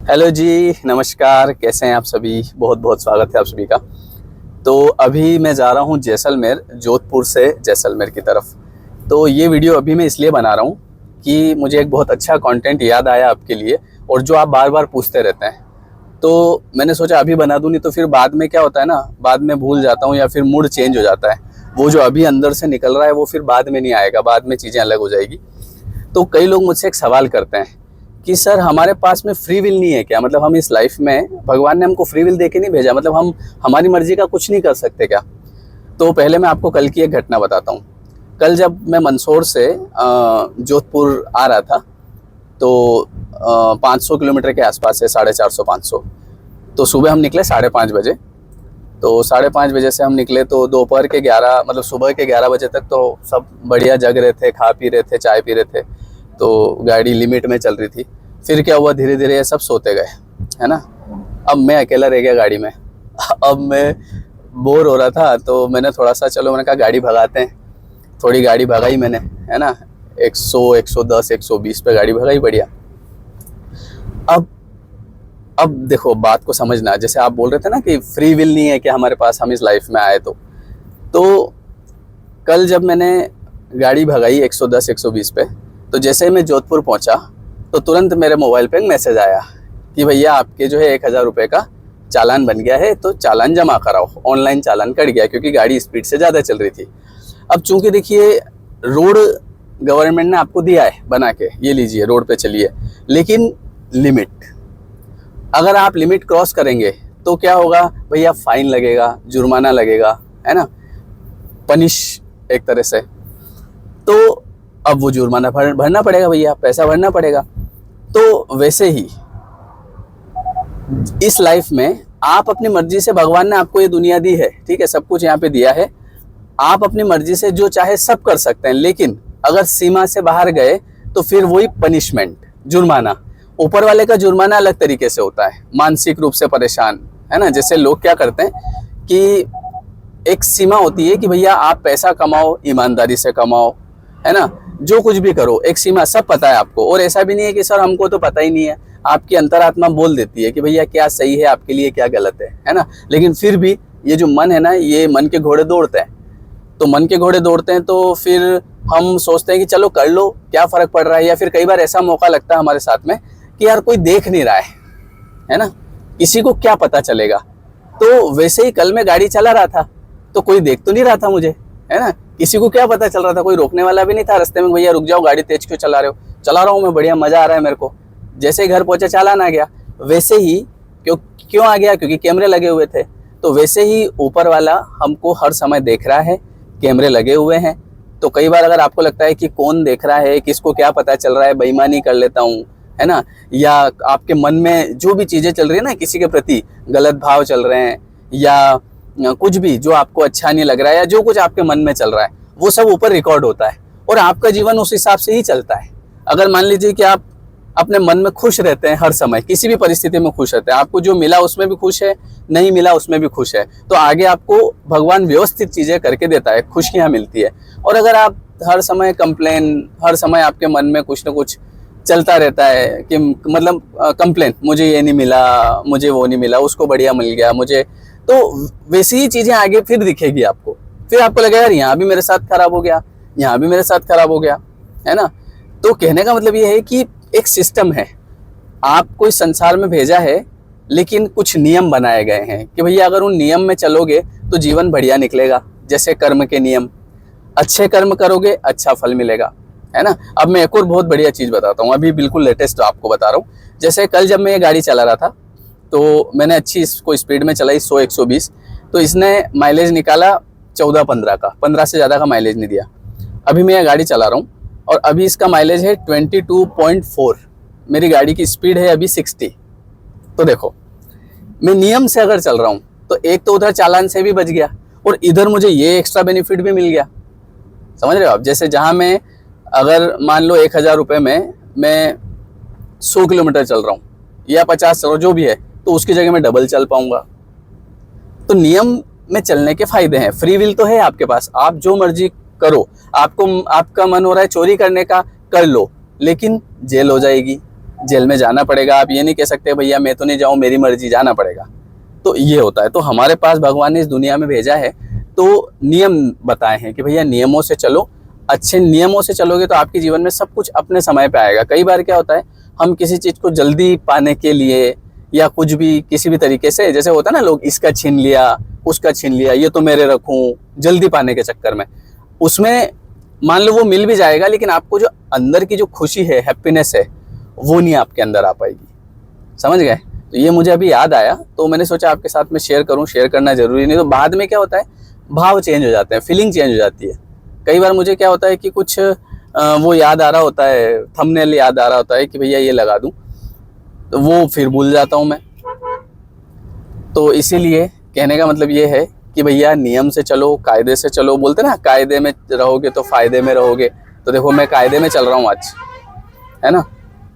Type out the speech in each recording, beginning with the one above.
Hello जी, नमस्कार। कैसे हैं आप सभी? बहुत बहुत स्वागत है आप सभी का। तो अभी मैं जा रहा हूँ जैसलमेर, जोधपुर से जैसलमेर की तरफ। तो ये वीडियो अभी मैं इसलिए बना रहा हूँ कि मुझे एक बहुत अच्छा कंटेंट याद आया आपके लिए, और जो आप बार बार पूछते रहते हैं, तो मैंने सोचा अभी बना दूँ, नहीं तो फिर बाद में क्या होता है ना, बाद में भूल जाता हूँ या फिर मूड चेंज हो जाता है। वो जो अभी अंदर से निकल रहा है वो फिर बाद में नहीं आएगा, बाद में चीज़ें अलग हो जाएगी। तो कई लोग मुझसे एक सवाल करते हैं कि सर हमारे पास में फ्री विल नहीं है क्या? मतलब हम इस लाइफ में भगवान ने हमको फ्री विल दे के नहीं भेजा, मतलब हम हमारी मर्जी का कुछ नहीं कर सकते क्या? तो पहले मैं आपको कल की एक घटना बताता हूँ। कल जब मैं मंदसौर से जोधपुर आ रहा था, तो 500 किलोमीटर के आसपास है, 450-500। तो सुबह हम निकले 5:30 बजे। तो 5:30 बजे से हम निकले तो दोपहर के 11 मतलब सुबह के 11 बजे तक तो सब बढ़िया जग रहे थे, खा पी रहे थे, चाय पी रहे थे। तो गाड़ी लिमिट में चल रही थी। फिर क्या हुआ, धीरे धीरे ये सब सोते गए, है ना। अब मैं अकेला रह गया गाड़ी में। अब मैं बोर हो रहा था, तो मैंने थोड़ा सा, चलो मैंने कहा गाड़ी भगाते हैं। थोड़ी गाड़ी भगाई मैंने, है ना। 100, 110, 120 पे गाड़ी भगाई, बढ़िया। अब देखो, बात को समझना। जैसे आप बोल रहे थे ना कि फ्री विल नहीं है कि हमारे पास, हम इस लाइफ में आए तो कल जब मैंने गाड़ी भगाई 110, 120 पे, तो जैसे मैं जोधपुर पहुंचा तो तुरंत मेरे मोबाइल पे एक मैसेज आया कि भैया आपके जो है 1000 रुपये का चालान बन गया है, तो चालान जमा कराओ। ऑनलाइन चालान कट गया क्योंकि गाड़ी स्पीड से ज़्यादा चल रही थी। अब चूंकि देखिए, रोड गवर्नमेंट ने आपको दिया है बना के, ये लीजिए रोड पे चलिए, लेकिन लिमिट, अगर आप लिमिट क्रॉस करेंगे तो क्या होगा भैया, फाइन लगेगा, जुर्माना लगेगा, है ना, पनिश एक तरह से। तो अब वो जुर्माना भरना पड़ेगा भैया, पैसा भरना पड़ेगा। तो वैसे ही इस लाइफ में आप अपनी मर्जी से, भगवान ने आपको ये दुनिया दी है, ठीक है, सब कुछ यहाँ पे दिया है। आप अपनी मर्जी से जो चाहे सब कर सकते हैं, लेकिन अगर सीमा से बाहर गए तो फिर वही पनिशमेंट, जुर्माना। ऊपर वाले का जुर्माना अलग तरीके से होता है, मानसिक रूप से परेशान, है ना। जैसे लोग क्या करते हैं कि एक सीमा होती है कि भैया आप पैसा कमाओ, ईमानदारी से कमाओ, है ना, जो कुछ भी करो, एक सीमा, सब पता है आपको। और ऐसा भी नहीं है कि सर हमको तो पता ही नहीं है, आपकी अंतरात्मा बोल देती है कि भैया क्या सही है आपके लिए, क्या गलत है ना। लेकिन फिर भी ये जो मन है ना, ये मन के घोड़े दौड़ते हैं। तो मन के घोड़े दौड़ते हैं तो फिर हम सोचते हैं कि चलो कर लो, क्या फ़र्क पड़ रहा है। या फिर कई बार ऐसा मौका लगता है हमारे साथ में कि यार कोई देख नहीं रहा है ना, किसी को क्या पता चलेगा। तो वैसे ही कल मैं गाड़ी चला रहा था तो कोई देख तो नहीं रहा था मुझे, है ना, किसी को क्या पता चल रहा था, कोई रोकने वाला भी नहीं था रास्ते में, भैया रुक जाओ, गाड़ी तेज क्यों चला रहे हो। चला रहा हूँ मैं, बढ़िया, मज़ा आ रहा है मेरे को। जैसे ही घर पहुंचा चालान आ गया। वैसे ही क्यों आ गया, क्योंकि कैमरे लगे हुए थे। तो वैसे ही ऊपर वाला हमको हर समय देख रहा है, कैमरे लगे हुए हैं। तो कई बार अगर आपको लगता है कि कौन देख रहा है, किसको क्या पता चल रहा है, बेईमानी कर लेता हूँ, है ना, या आपके मन में जो भी चीज़ें चल रही है ना, किसी के प्रति गलत भाव चल रहे हैं, या कुछ भी जो आपको अच्छा नहीं लग रहा है, या जो कुछ आपके मन में चल रहा है, वो सब ऊपर रिकॉर्ड होता है और आपका जीवन उस हिसाब से ही चलता है। अगर मान लीजिए कि आप अपने मन में खुश रहते हैं, हर समय किसी भी परिस्थिति में खुश रहते हैं, आपको जो मिला उसमें भी खुश है, नहीं मिला उसमें भी खुश है, तो आगे आपको भगवान व्यवस्थित चीज़ें करके देता है, खुशियाँ मिलती है। और अगर आप हर समय कंप्लेन, हर समय आपके मन में कुछ ना कुछ चलता रहता है कि मतलब कंप्लेन, मुझे ये नहीं मिला, मुझे वो नहीं मिला, उसको बढ़िया मिल गया मुझे, तो वैसी ही चीज़ें आगे फिर दिखेगी आपको। फिर आपको लगेगा यार यहाँ भी मेरे साथ खराब हो गया, यहाँ भी मेरे साथ खराब हो गया, है ना। तो कहने का मतलब ये है कि एक सिस्टम है, आपको इस संसार में भेजा है, लेकिन कुछ नियम बनाए गए हैं कि भैया अगर उन नियम में चलोगे तो जीवन बढ़िया निकलेगा। जैसे कर्म के नियम, अच्छे कर्म करोगे अच्छा फल मिलेगा, है ना। अब मैं एक और बहुत बढ़िया चीज़ बताता हूँ, अभी बिल्कुल लेटेस्ट आपको बता रहा हूँ। जैसे कल जब मैं ये गाड़ी चला रहा था तो मैंने अच्छी इसको स्पीड में चलाई, 100, 120। तो इसने माइलेज निकाला 14-15 का, 15 से ज़्यादा का माइलेज नहीं दिया। अभी मैं ये गाड़ी चला रहा हूँ और अभी इसका माइलेज है 22.4। मेरी गाड़ी की स्पीड है अभी 60। तो देखो, मैं नियम से अगर चल रहा हूँ तो एक तो उधर चालान से भी बच गया और इधर मुझे ये एक्स्ट्रा बेनिफिट भी मिल गया। समझ रहे हो आप? जैसे जहाँ मैं अगर मान लो 1000 रुपये में मैं 100 किलोमीटर चल रहा हूँ या 50 चल रहा हूँ, जो भी है, तो उसकी जगह मैं डबल चल पाऊंगा। तो नियम में चलने के फायदे हैं। फ्री विल तो है आपके पास, आप जो मर्जी करो। आपका मन हो रहा है चोरी करने का, कर लो, लेकिन जेल हो जाएगी, जेल में जाना पड़ेगा। आप ये नहीं कह सकते भैया मैं तो नहीं जाऊँ, मेरी मर्जी, जाना पड़ेगा। तो ये होता है। तो हमारे पास भगवान ने इस दुनिया में भेजा है तो नियम बताए हैं कि भैया नियमों से चलो। अच्छे नियमों से चलोगे तो आपके जीवन में सब कुछ अपने समय पे आएगा। कई बार क्या होता है, हम किसी चीज़ को जल्दी पाने के लिए या कुछ भी किसी भी तरीके से, जैसे होता है ना, लोग इसका छीन लिया, उसका छीन लिया, ये तो मेरे रखूं, जल्दी पाने के चक्कर में, उसमें मान लो वो मिल भी जाएगा, लेकिन आपको जो अंदर की जो खुशी है, हैप्पीनेस है, वो नहीं आपके अंदर आ पाएगी। समझ गए? तो ये मुझे अभी याद आया तो मैंने सोचा आपके साथ में शेयर करूं। शेयर करना जरूरी नहीं तो बाद में क्या होता है, भाव चेंज हो जाते हैं, फीलिंग चेंज हो जाती है। कई बार मुझे क्या होता है कि कुछ वो याद आ रहा होता है, थंबनेल याद आ रहा होता है कि भैया ये लगा दूं, तो वो फिर भूल जाता हूं मैं। तो इसीलिए कहने का मतलब ये है कि भैया नियम से चलो, कायदे से चलो। बोलते ना, कायदे में रहोगे तो फायदे में रहोगे। तो देखो मैं कायदे में चल रहा हूँ आज, है ना।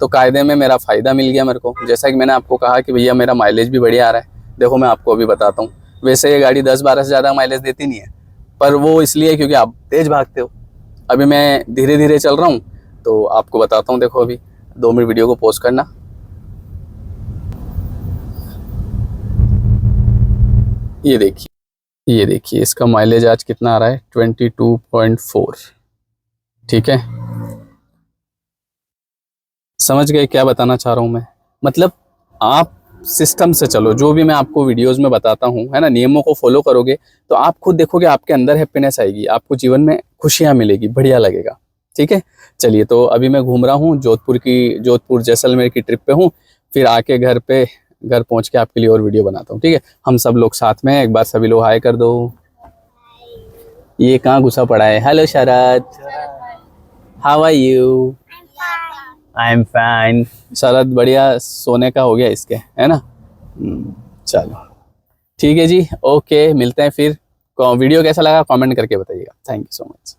तो कायदे में मेरा फ़ायदा मिल गया मेरे को। जैसा कि मैंने आपको कहा कि भैया मेरा माइलेज भी बढ़िया आ रहा है। देखो मैं आपको अभी बताता हूँ, वैसे ये गाड़ी 10-12 से ज़्यादा माइलेज देती नहीं है, पर वो इसलिए क्योंकि आप तेज़ भागते हो। अभी मैं धीरे धीरे चल रहा हूँ तो आपको बताता हूँ। देखो अभी 2 मिनट वीडियो को पॉज करना। ये देखिए, ये देखिए इसका माइलेज आज कितना आ रहा है, 22.4। ठीक है, समझ गए क्या बताना चाह रहा हूँ मैं? मतलब आप सिस्टम से चलो, जो भी मैं आपको वीडियोस में बताता हूँ, है ना, नियमों को फॉलो करोगे तो आप खुद देखोगे आपके अंदर हैप्पीनेस आएगी, आपको जीवन में खुशियाँ मिलेगी, बढ़िया लगेगा। ठीक है, चलिए तो अभी मैं घूम रहा हूँ जोधपुर जैसलमेर की ट्रिप पे हूँ। फिर आके घर पहुँच के आपके लिए और वीडियो बनाता हूँ। ठीक है, हम सब लोग साथ में हैं। एक बार सभी लोग हाय कर दो। ये कहाँ घुसा पड़ा है? Hello Sharad, how are you? I am fine. Sharad बढ़िया सोने का हो गया इसके, है ना। चलो ठीक है जी, ओके, मिलते हैं फिर। वीडियो कैसा लगा कमेंट करके बताइएगा। Thank you so much.